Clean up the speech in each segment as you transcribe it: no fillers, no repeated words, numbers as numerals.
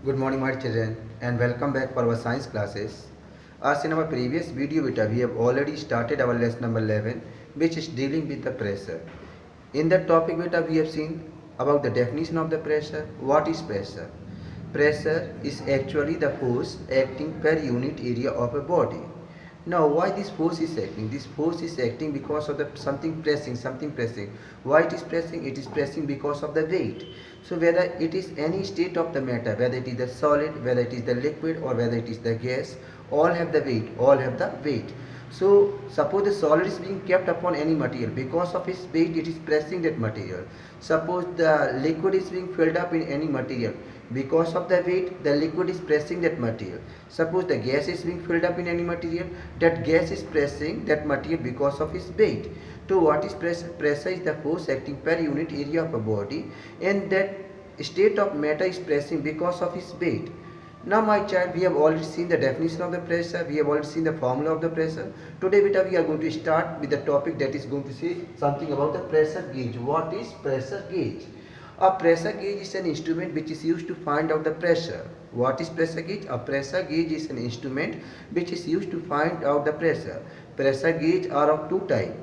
Good morning my children and welcome back for our science classes. As in our previous video beta we have already started our lesson number 11 which is dealing with the pressure. In that topic beta we have seen about the definition of the pressure. What is pressure? Pressure is actually the force acting per unit area of a body. Now why this force is acting? This force is acting because of the something pressing. Why it is pressing? It is pressing because of the weight. So whether it is any state of the matter, whether it is the solid, whether it is the liquid or whether it is the gas, all have the weight. So suppose the solid is being kept upon any material, because of its weight it is pressing that material. Suppose the liquid is being filled up in any material, because of the weight the liquid is pressing that material. Suppose the gas is being filled up in any material, that gas is pressing that material because of its weight. So what is pressure? Pressure is the force acting per unit area of a body, and that state of matter is pressing because of its weight. Now my child, we have already seen the definition of the pressure, we have already seen the formula of the pressure. Today beta we are going to start with the topic that is going to say something about the pressure gauge. What is pressure gauge? A pressure gauge is an instrument which is used to find out the pressure. What is pressure gauge? A pressure gauge is an instrument which is used to find out the pressure. Pressure gauge are of two types.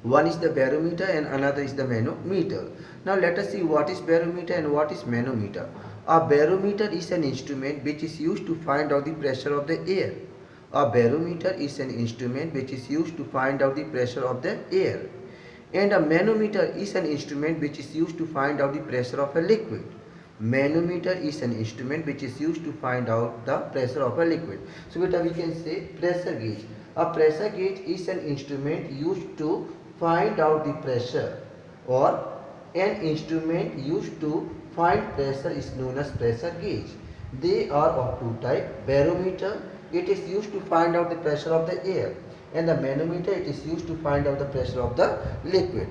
One is the barometer and another is the manometer. Now let us see what is barometer and what is manometer. A barometer is an instrument which is used to find out the pressure of the air. A barometer is an instrument which is used to find out the pressure of the air. And a manometer is an instrument which is used to find out the pressure of a liquid. Manometer is an instrument which is used to find out the pressure of a liquid. So we can say pressure gauge. A pressure gauge is an instrument used to find out the pressure, or an instrument used to find pressure is known as pressure gauge. They are of two types. Barometer, it is used to find out the pressure of the air, and the manometer, it is used to find out the pressure of the liquid.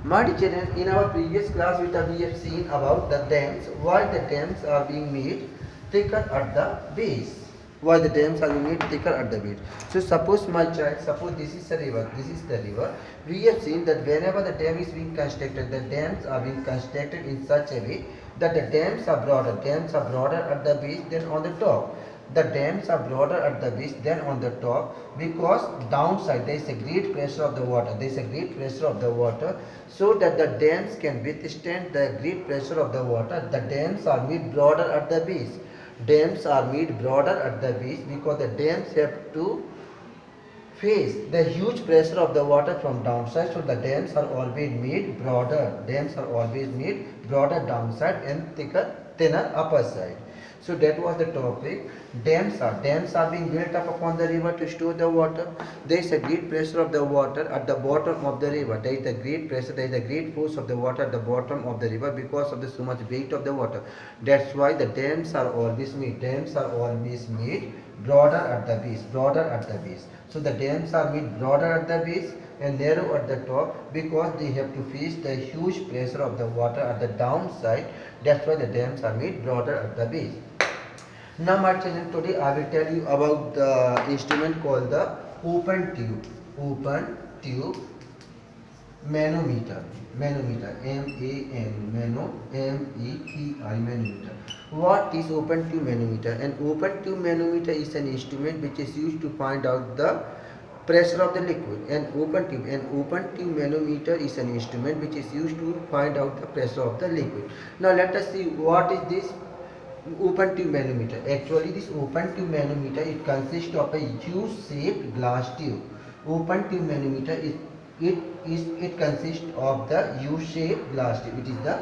My dear children, in our previous class we have seen about the dams, why the dams are being made thicker at the base. Why the dams are being made thicker at the base. So suppose my child, suppose this is a river, this is the river. We have seen that whenever the dam is being constructed, the dams are being constructed in such a way that the dams are broader at the base than on the top. The dams are broader at the base than on the top, because downside there is a great pressure of the water, so that the dams can withstand the great pressure of the water. The dams are made broader at the base. Dams are made broader at the base because the dams have to face the huge pressure of the water from downside, so the dams are always made broader. Dams are always made broader downside and thinner upper side. So that was the topic. Dams are being built up upon the river to store the water. There is a great pressure of the water at the bottom of the river. There is a great pressure, there is a great force of the water at the bottom of the river because of the so much weight of the water. That's why the dams are always made. Dams are always made broader at the base. So the dams are made broader at the base and narrow at the top because they have to face the huge pressure of the water at the downside. That's why the dams are made broader at the base. Now my children, today I will tell you about the instrument called the open tube manometer, manometer. What is open tube manometer? An open tube manometer is an instrument which is used to find out the pressure of the liquid. An open tube manometer is an instrument which is used to find out the pressure of the liquid. Now let us see what is this open tube manometer. Actually this open tube manometer, it consists of a U-shaped glass tube. Open tube manometer it consists of the U-shaped glass tube. It is the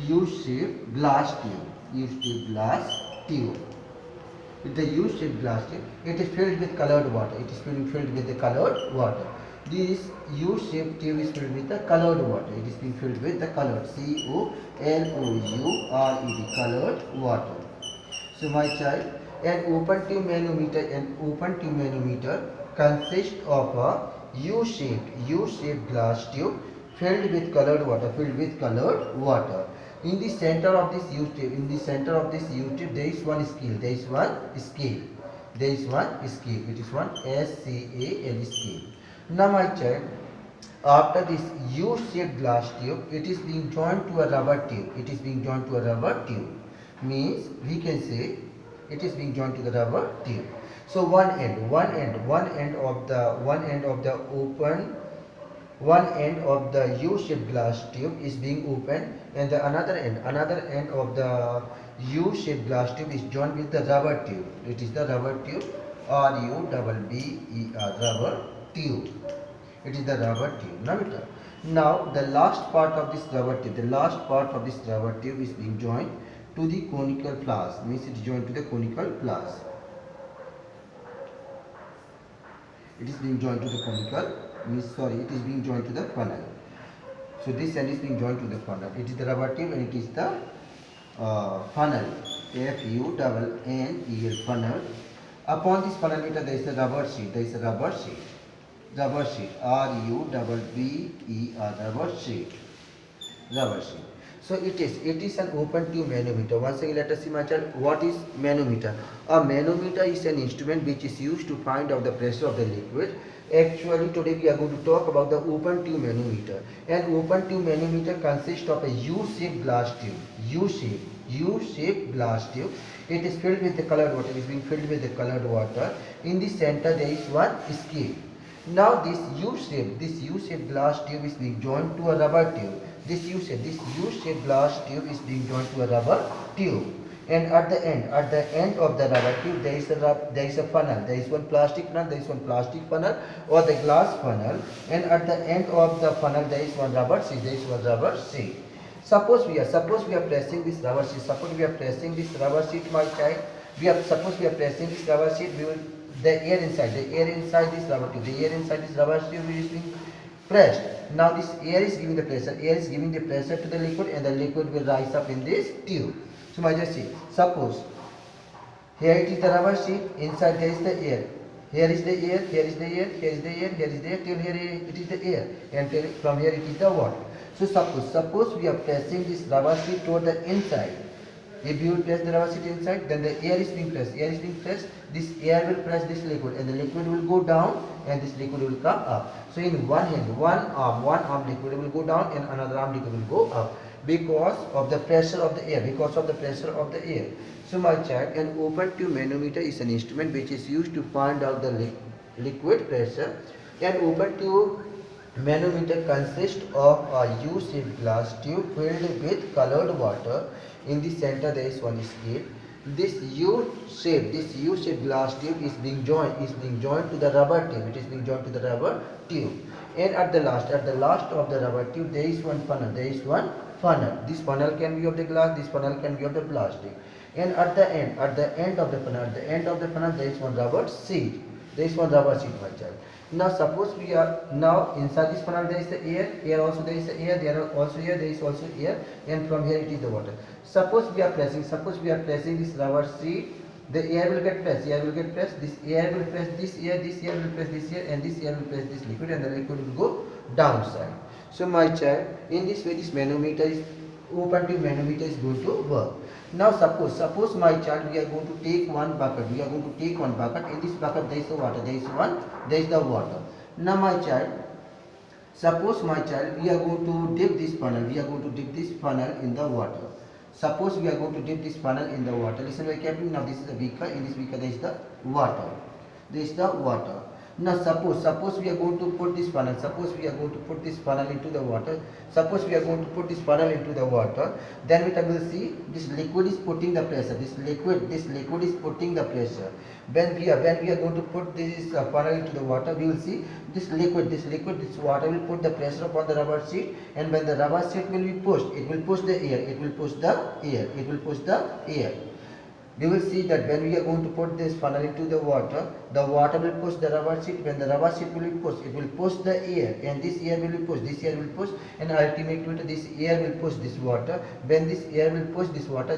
U-shaped glass tube. With the U-shaped glass tube, it is filled with colored water. This U-shaped tube is filled with the colored water. It is being filled with the colored C-O-L-O-U-R-E-D, colored water. So my child, an open tube manometer consists of a U-shaped glass tube filled with colored water. In the center of this U-tube, there is one scale. It is one SCALE scale. Now my child, After this U-shaped glass tube, it is being joined to a rubber tube. It is being joined to a rubber tube. Means we can say it is being joined to the rubber tube. So one end of the U-shaped glass tube is being opened, and the another end of the U-shaped glass tube is joined with the rubber tube. It is the rubber tube, R-U-B-B-E-R, rubber tube. It is the rubber tube. Now the last part of this rubber tube is being joined to the conical flask. Means it is joined to the conical flask. It is being joined to the it is being joined to the funnel. So this end is being joined to the funnel. It is the rubber tube and it is the funnel. F-U-N-N-E-L, funnel. Upon this funnel meter there is a rubber sheet. R-U-B-B-E-R, rubber sheet. So it is an open tube manometer. Once again, let us see, my child, what is manometer. A manometer is an instrument which is used to find out the pressure of the liquid. Actually, today we are going to talk about the open tube manometer. An open tube manometer consists of a U-shaped glass tube. U-shaped glass tube. It is filled with the colored water. It is being filled with the colored water. In the center there is one scale. Now this U-shaped glass tube is being joined to a rubber tube. This U-shaped glass tube is being joined to a rubber tube. And at the end of the rubber tube there is a funnel. There is one plastic funnel, or the glass funnel. And at the end of the funnel there is one rubber sheet. Suppose we are pressing this rubber sheet. My child. Suppose we are pressing this rubber sheet. The air inside this rubber tube is being pressed. Now this air is giving the pressure. To the liquid, and the liquid will rise up in this tube. So my just see. Suppose here it is the rubber sheet. Inside there is the air. Here is the air. Here is the air. Till here it is the air, and from here it is the water. So suppose we are pressing this rubber sheet toward the inside. If you will press the rubber sheet inside, then the air is being pressed. This air will press this liquid, and the liquid will go down, and this liquid will come up. So in one arm liquid will go down, and another arm liquid will go up, because of the pressure of the air. So my child, an open tube manometer is an instrument which is used to find out the liquid pressure. An open tube manometer consists of a U-shaped glass tube filled with colored water. In the center there is one scale. This U-shaped glass tube is being joined to the rubber tube. And at the last of the rubber tube there is one funnel. This funnel can be of the glass. This funnel can be of the plastic. And at the end of the funnel there is one rubber sheet. My child. Now suppose we are inside this funnel there is the air. Here also there is the air. There is also air, and from here it is the water. Suppose we are pressing this rubber sheet. The air will get pressed. This air will press this air. This air will press this air, and this air will press this liquid, and the liquid will go downside. So my child, in this way, this open tube manometer is going to work. Now suppose my child, we are going to take one bucket. In this bucket there is the water. There is the water. Now my child, suppose my child, we are going to dip this funnel. In the water. Suppose we are going to dip this funnel in the water. Listen very carefully. Now this is the beaker. In this beaker there is the water. Now suppose we are going to put this funnel. Into the water. Then we will see this liquid is putting the pressure. When we are going to put this funnel into the water, we will see this water will put the pressure upon the rubber sheet, and when the rubber sheet will be pushed, it will push the air. We will see that when we are going to put this funnel into the water will push the rubber sheet. When the rubber sheet will be pushed, it will push the air, and this air will be pushed, and ultimately this air will push this water. When this air will push this water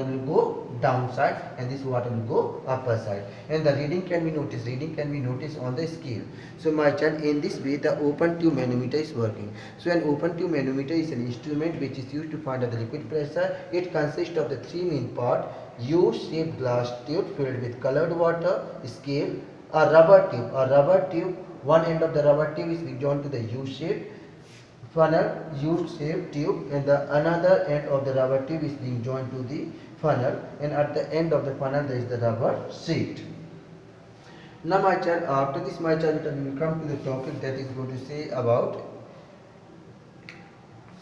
will go downside, and this water will go upper side, and the reading can be noticed on the scale. So my child, in this way the open tube manometer is working. So an open tube manometer is an instrument which is used to find out the liquid pressure. It consists of the three main parts: U-shaped glass tube filled with colored water, scale, a rubber tube one end of the rubber tube is being joined to the U-shaped funnel, U-shaped tube, and the another end of the rubber tube is being joined to the funnel, and at the end of the funnel there is the rubber sheet. Now my child, after this my child, we will come to the topic that is going to say about.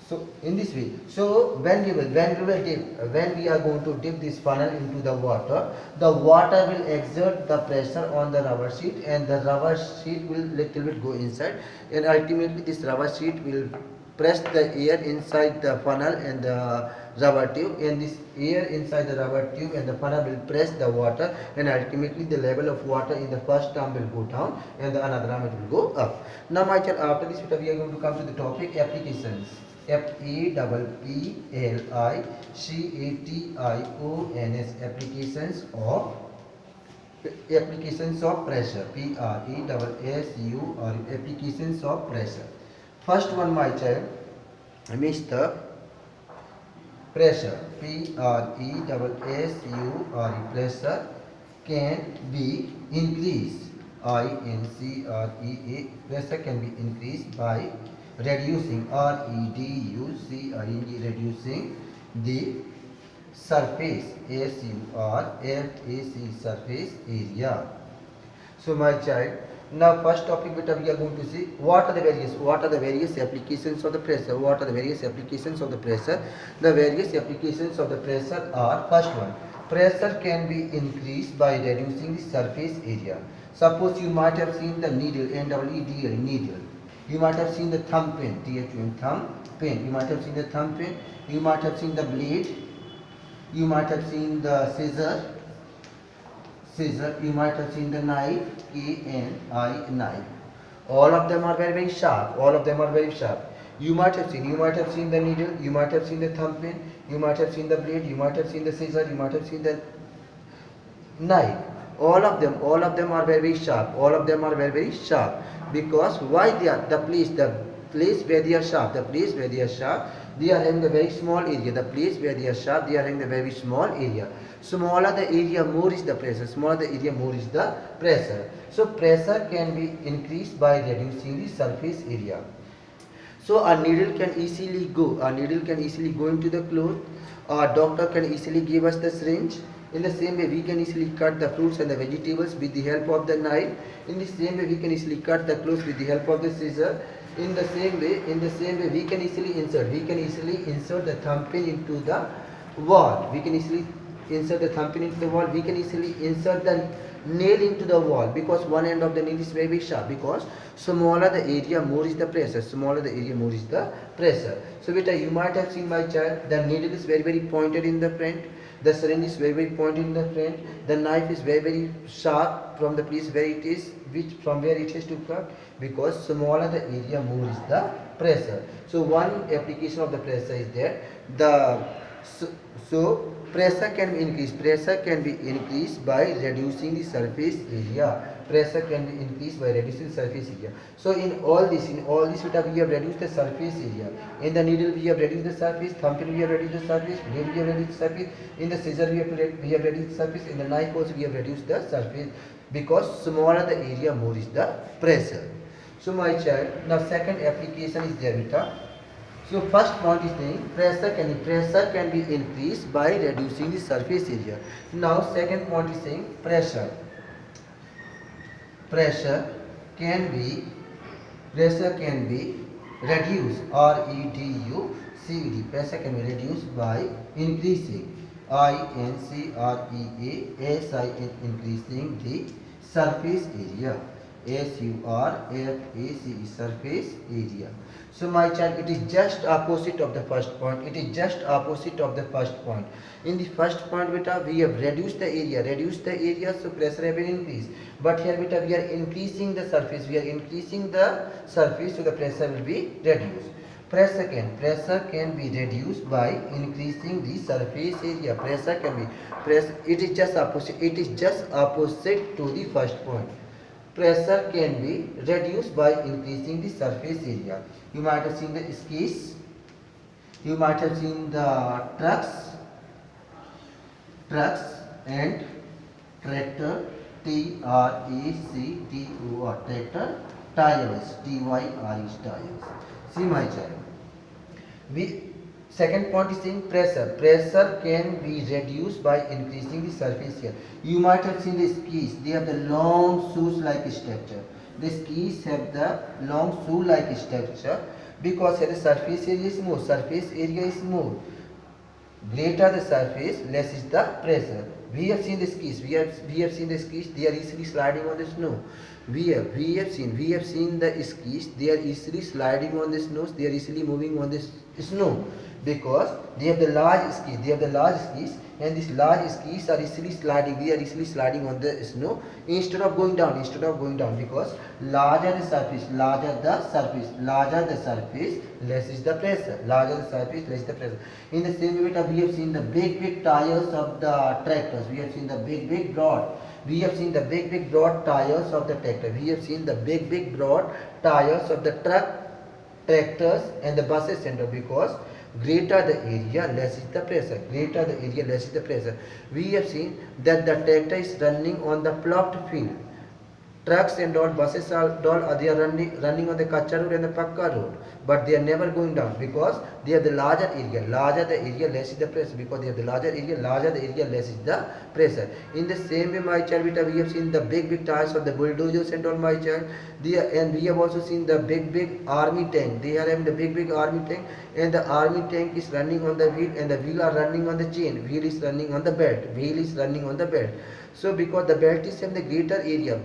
So in this way, so when we are going to dip this funnel into the water will exert the pressure on the rubber sheet, and the rubber sheet will little bit go inside, and ultimately this rubber sheet will press the air inside the funnel and the rubber tube, and this air inside the rubber tube and the funnel will press the water, and ultimately the level of water in the first term will go down and the another term it will go up. Now my child, after this we are going to come to the topic applications. Applications, applications of pressure. Applications of pressure. First one my child means the pressure. Pressure can be increased. Pressure can be increased by reducing reducing the surface surface area. So my child, now first topic beta we are going to see what are the various applications of the pressure. What are the various applications of the pressure? The various applications of the pressure are: first one, pressure can be increased by reducing the surface area. Suppose you might have seen the needle, needle. You might have seen the thumb pin, thumb pin. You might have seen the thumb pin. You might have seen the blade. You might have seen the scissor. You might have seen the knife, knife. All of them are very sharp. You might have seen the needle. You might have seen the thumb pin. You might have seen the blade. You might have seen the scissor. You might have seen the knife. All of them are very sharp. Because why they are the place where they are sharp, they are having a very small area. The place where they are sharp, they are having a very small area. Smaller the area, more is the pressure. So pressure can be increased by reducing the surface area. So a needle can easily go into the cloth. A doctor can easily give us the syringe. In the same way, we can easily cut the fruits and the vegetables with the help of the knife. In the same way, we can easily cut the clothes with the help of the scissor. In the same way, we can easily insert the thumb pin into the wall. We can easily insert the nail into the wall, because one end of the nail is very sharp. Because smaller the area, more is the pressure. So beta, you might have seen, my child, the needle is very pointed in the front. The syringe is very pointed in the front. The knife is very sharp from the place where it is, from where it is to cut. Because smaller the area, more is the pressure. So one application of the pressure is there. So pressure can be increased by reducing the surface area. So in all this we have reduced the surface area. In the needle we have reduced the surface, thumb pin we have reduced the surface, blade we have reduced the surface, in the scissor we have reduced the surface, in the knife also we have reduced the surface, because smaller the area, more is the pressure. So my child, now second application is there, beta. So first point is saying pressure can be increased by reducing the surface area. Now second point is saying pressure can be reduced, reduced. Pressure can be reduced by increasing, increasing the surface area. Surface area. So my child, it is just opposite of the first point. In the first point, beta, we have reduced the area, so pressure have been increased. But here, beta, we are increasing the surface, so the pressure will be reduced. Pressure can be reduced by increasing the surface area. It is just opposite to the first point. Pressure can be reduced by increasing the surface area. You might have seen the skis, you might have seen the trucks and tractor, tractor. Tyres, T-Y-R-E, tyres. See my child. We second point is saying pressure. Pressure can be reduced by increasing the surface area. You might have seen the skis. They have the long shoes-like structure. The skis have the long shoe-like structure because the surface area is more. Surface area is more. Greater the surface, less is the pressure. We have seen the skis. We have seen the skis. They are easily sliding on the snow. We have seen the skis. They are easily sliding on the snow. They are easily moving on the snow because they have the large skis. They have the large skis, and these large skis are easily sliding. They are easily sliding on the snow instead of going down. Because larger the surface, less is the pressure. Larger the surface, less the pressure. In the same way, we have seen the big tires of the tractors. We have seen the big broad tires of the tractor. We have seen the big broad tires of the tractors and the buses center because greater the area, less is the pressure. We have seen that the tractor is running on the plowed field. Trucks and all buses are they are running on the kacha road and the pakka road, but they are never going down because they have the larger area. Larger the area, less is the pressure. Because they have the larger the area, less is the pressure. In the same way, my child, we have seen the big tires of the bulldozers and all, my child. And we have also seen the big army tank. They are having the big army tank, and the army tank is running on the wheel, and the wheel are running on the chain. Wheel is running on the belt. So because the belt is in the greater area,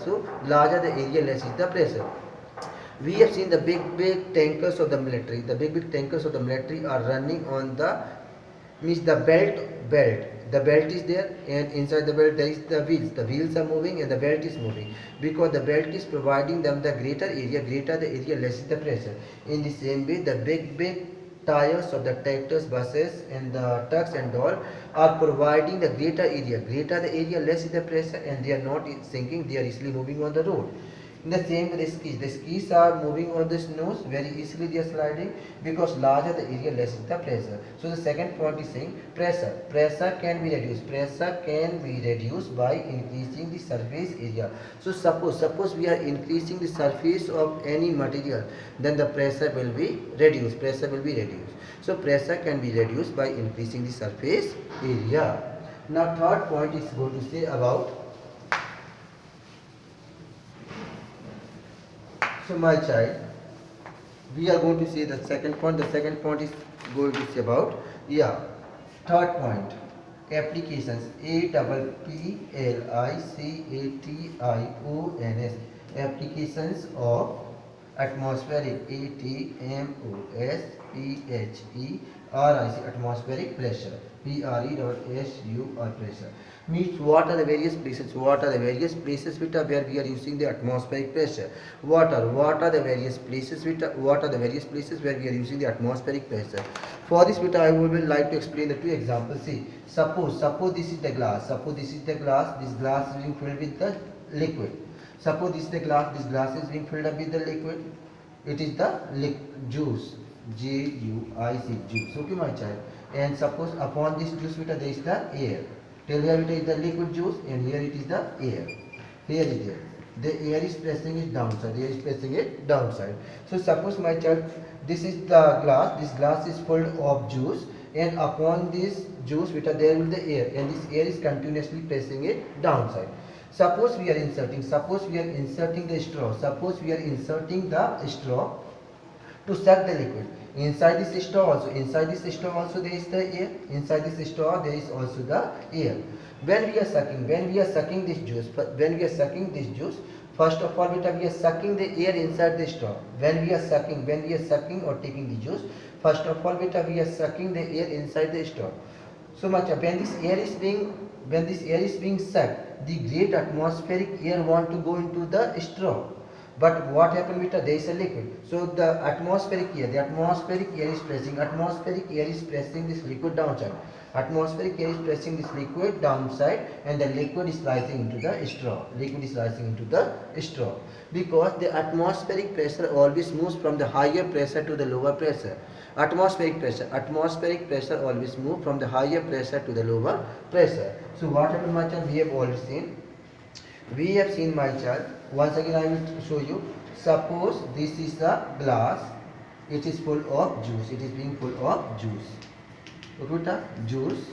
so larger the area, less is the pressure. We have seen the big tankers of the military. The big tankers of the military are running on the belt. The belt is there, and inside the belt there is the wheels. The wheels are moving and the belt is moving because the belt is providing them the greater area, less is the pressure. In the same way, the big tires of the tractors, buses and the trucks and all are providing the greater the area, less is the pressure, and they are not sinking, they are easily moving on the road. In the same way, the skis are moving on the snows, very easily they are sliding because larger the area, less is the pressure. So the second point is saying pressure can be reduced by increasing the surface area. So suppose we are increasing the surface of any material, then the pressure will be reduced. So pressure can be reduced by increasing the surface area. Now third point is going to say about. So my child, we are going to see the second point. The second point is going to say about third point, applications. Applications, applications of atmospheric, atmospheric pressure, pressure. Means what are the various places which are where we are using the atmospheric pressure. What are the various places where we are using the atmospheric pressure. For this bit I would like to explain the two examples. See, suppose this is the glass. This glass is being filled with the liquid. Suppose this is the glass. This glass is being filled up with the liquid. It is the juice, Juice. Okay, my child. And suppose upon this juice there is the air. Till here it is the liquid juice, and here it is the air. Here it is. The air is pressing it downside. So suppose, my child, this is the glass. This glass is full of juice, and upon this juice there will be the air, and this air is continuously pressing it downside. Suppose we are inserting the straw. To suck the liquid. Inside this straw also there is the air. Inside this straw there is also the air. When we are sucking this juice, first of all we are sucking the air inside the straw. When we are sucking or taking the juice, first of all we are sucking the air inside the straw. So much when this air is being sucked, the great atmospheric air want to go into the straw. But what happened with there is a liquid. So the atmospheric air is pressing this liquid downside. And the liquid is rising into the straw. Because the atmospheric pressure always moves from the higher pressure to the lower pressure. Atmospheric pressure always moves from the higher pressure to the lower pressure. So what happened, my child? We have seen, my child, Once again I will show you. Suppose this is a glass. It is full of juice. It is being full of juice. Okay, beta? Juice.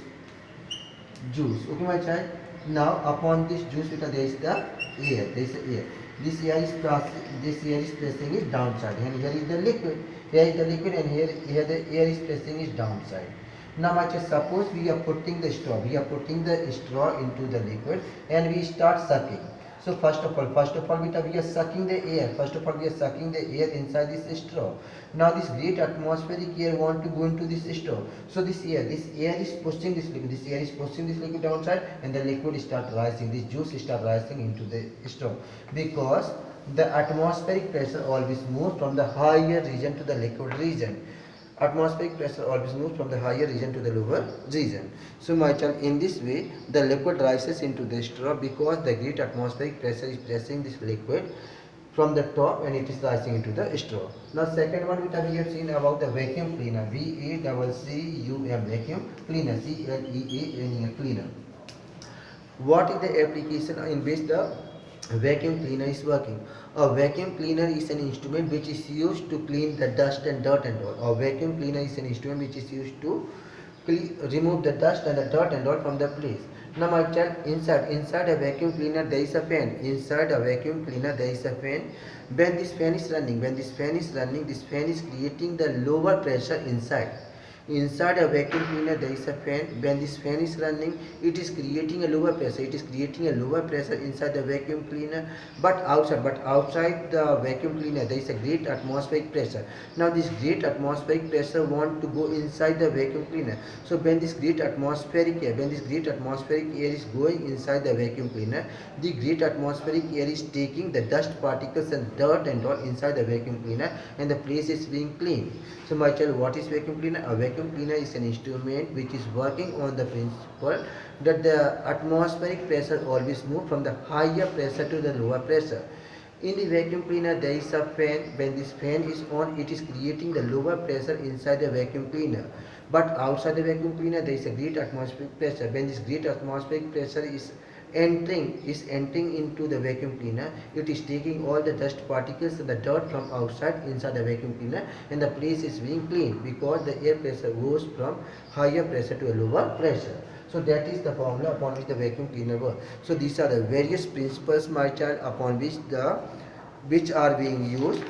Juice. Okay, my child. Now upon this juice, beta, there is the air. There is the air. This air is pressing is downside, and here is the liquid. Here is the liquid, and here the air is pressing is downside. Now, my child, suppose we are putting the straw. We are putting the straw into the liquid, and we start sucking. So first of all, beta, we are sucking the air. First of all, we are sucking the air inside this straw. Now this great atmospheric air want to go into this straw. So this air is pushing this liquid. This air is pushing this liquid downside, and the liquid start rising. This juice start rising into the straw, because the atmospheric pressure always moves from the higher region to the liquid region. Atmospheric pressure always moves from the higher region to the lower region. So my child, in this way the liquid rises into the straw, because the great atmospheric pressure is pressing this liquid from the top, and it is rising into the straw. Now second one which we have seen about the vacuum cleaner. VACCUM, vacuum cleaner. CLEANER, cleaner. What is the application in which the vacuum cleaner is working? A vacuum cleaner is an instrument which is used to clean the dust and dirt and all. A vacuum cleaner is an instrument which is used to remove the dust and the dirt and all from the place. Now my child, inside a vacuum cleaner there is a fan. Inside a vacuum cleaner there is a fan. When this fan is running, this fan is creating the lower pressure inside. Inside a vacuum cleaner there is a fan. When this fan is running, it is creating a lower pressure. It is creating a lower pressure inside the vacuum cleaner. But outside the vacuum cleaner there is a great atmospheric pressure. Now this great atmospheric pressure want to go inside the vacuum cleaner. So when this great atmospheric air is going inside the vacuum cleaner, the great atmospheric air is taking the dust particles and dirt and all inside the vacuum cleaner, and the place is being cleaned. So my child, what is vacuum cleaner? A vacuum cleaner is an instrument which is working on the principle that the atmospheric pressure always moves from the higher pressure to the lower pressure. In the vacuum cleaner there is a fan. When this fan is on, it is creating the lower pressure inside the vacuum cleaner. But outside the vacuum cleaner there is a great atmospheric pressure. When this great atmospheric pressure is entering into the vacuum cleaner, it is taking all the dust particles and the dirt from outside inside the vacuum cleaner, and the place is being cleaned, because the air pressure goes from higher pressure to a lower pressure. So that is the formula upon which the vacuum cleaner works. So these are the various principles, my child, upon which are being used,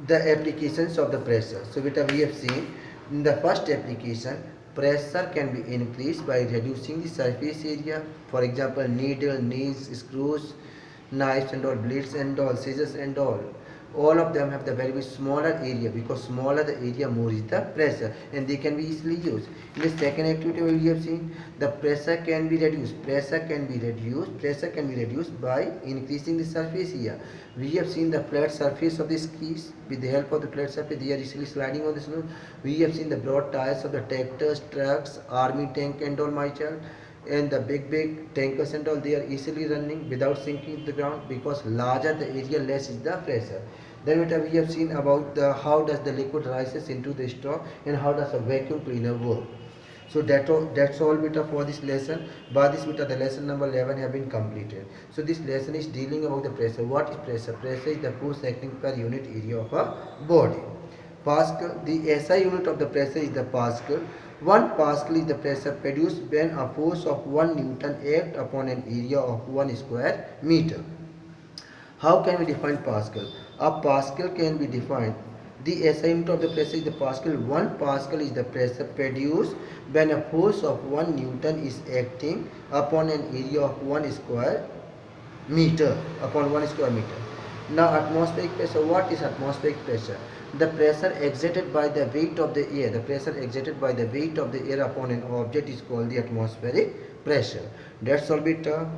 the applications of the pressure. So we have seen in the first application, pressure can be increased by reducing the surface area. For example, needle, nails, screws, knives and all, blades and all, scissors and all of them have the very smaller area, because smaller the area, more is the pressure, and they can be easily used. In the second activity we have seen, the pressure can be reduced. Pressure can be reduced by increasing the surface area. We have seen the flat surface of the skis. With the help of the flat surface, they are easily sliding on the snow. We have seen the broad tires of the tractors, trucks, army tank and all, my child. And the big tankers and all, they are easily running without sinking to the ground, because larger the area, less is the pressure. Then we have seen about how does the liquid rises into the straw, and how does a vacuum cleaner work. So that's all beta for this lesson. By this beta, the lesson number 11 have been completed. So this lesson is dealing about the pressure. What is pressure? Pressure is the force acting per unit area of a body. Pascal, the SI unit of the pressure is the Pascal. 1 Pascal is the pressure produced when a force of 1 Newton acts upon an area of 1 square meter. How can we define Pascal? A Pascal can be defined. The SI unit of the pressure is the Pascal. 1 Pascal is the pressure produced when a force of 1 Newton is acting upon an area of 1 square meter. Now atmospheric pressure. What is atmospheric pressure? The pressure exerted by the weight of the air. The pressure exerted by the weight of the air upon an object is called the atmospheric pressure. That's all beta.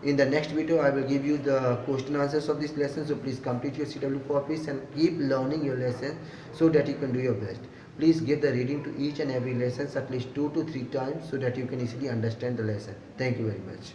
In the next video, I will give you the question answers of this lesson. So please complete your CW copies and keep learning your lesson so that you can do your best. Please give the reading to each and every lesson at least 2 to 3 times so that you can easily understand the lesson. Thank you very much.